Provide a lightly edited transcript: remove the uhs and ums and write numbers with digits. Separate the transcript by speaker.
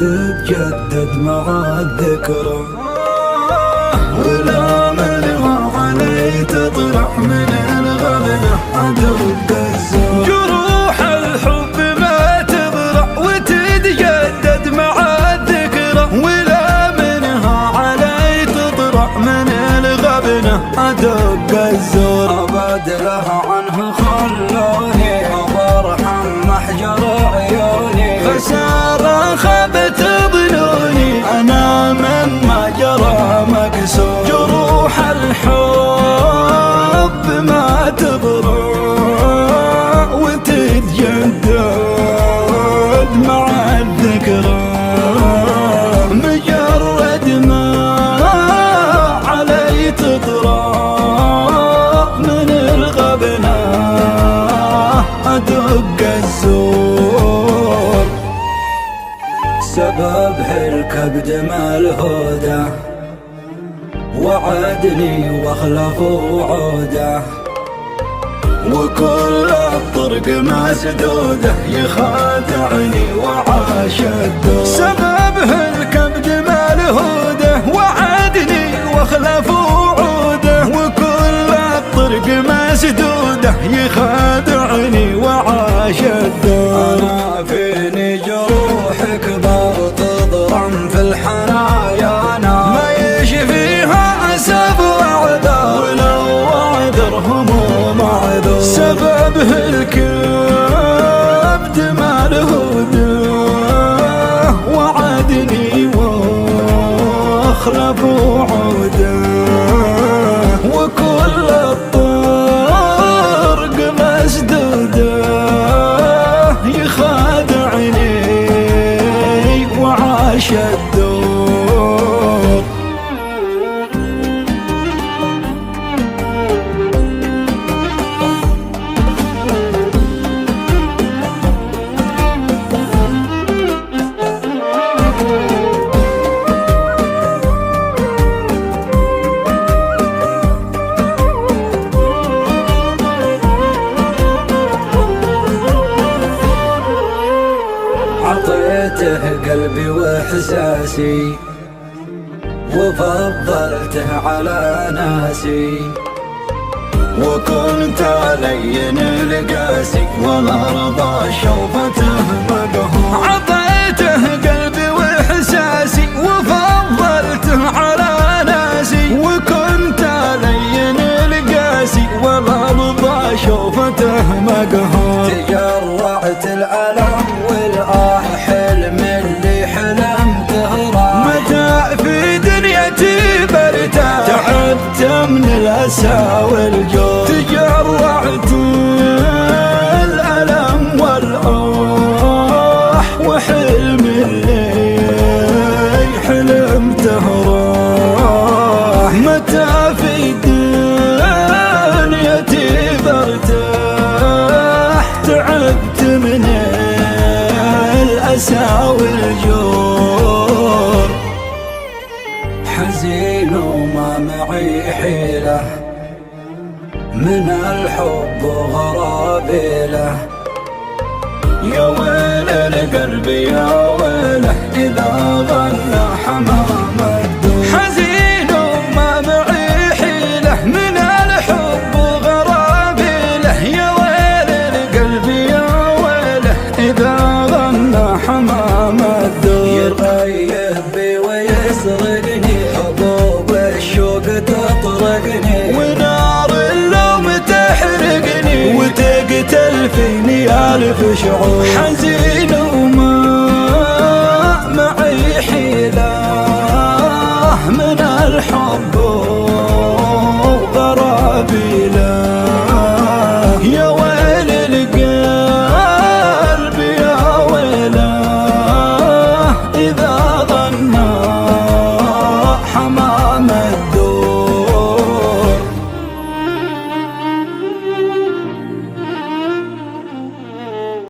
Speaker 1: وتتجدد مع الذكرى، ولا منها علي تطلع من الغبنة أدق الزور.
Speaker 2: جروح الحب ما تبرع وتتجدد مع الذكرى،
Speaker 1: ولا منها علي تطلع من الغبنة أدق الزور. أبادلها عنها خلوني وبرحم محجر عيوني، خسارة خبت ظنوني أنا من ما جرى مكسور. جروح الحب ما تبرع وتتجدد مع الذكرى، مجرد ما علي تطرى من الغبنة أدق الزور. سببه الكبد ما الهدى وعدني واخلف وعوده، وكل الطرق مسدوده يخادعني وعاش الدور.
Speaker 2: سببه الكبد ما الهدى وعدني واخلف وعوده،
Speaker 1: وكل الطرق مسدوده يخادعني وعاش الدور. أنا فيني جروح كبار تضرم في الحنايا، ما يشفيها أسف وعذاب ولو أعذر هموم أعذر. سببه الكبد ما الهدى وعدني واخلف وعوده، وكل الطرق مسدوده يخادعني وعاش الدور. عطيته قلبي واحساسي وفضلته على ناسي، وكنت لين القاسي ولا رضى شوفته مقهور.
Speaker 2: عطيته قلبي واحساسي وفضلته على ناسي،
Speaker 1: وكنت لين القاسي ولا رضى شوفته مقهور. تجرعت الألم والآه حلم اللي حلمته راح، متى في دنيتي برتاح تعبت من الأسى والجوع. تجرعت الألم والآه وحلم اللي حلمته راح، متى في دنيتي برتاح تعبت من الأسى والجور. حزين وما معي حيلة من الحب وغرابي له، يا ويل القلب يا ويله إذا غنى حمام الدور.
Speaker 2: حزين وما معي حيلة من الحب وغرابي له، يا ويل القلب يا ويله
Speaker 1: إذا غنى حمام الدور. يرغيب بي ويسرقني حبوب الشوق تطرقني، ونار اللوم تحرقني وتقتل فيني ألف شعور. حزين وما معي حيلة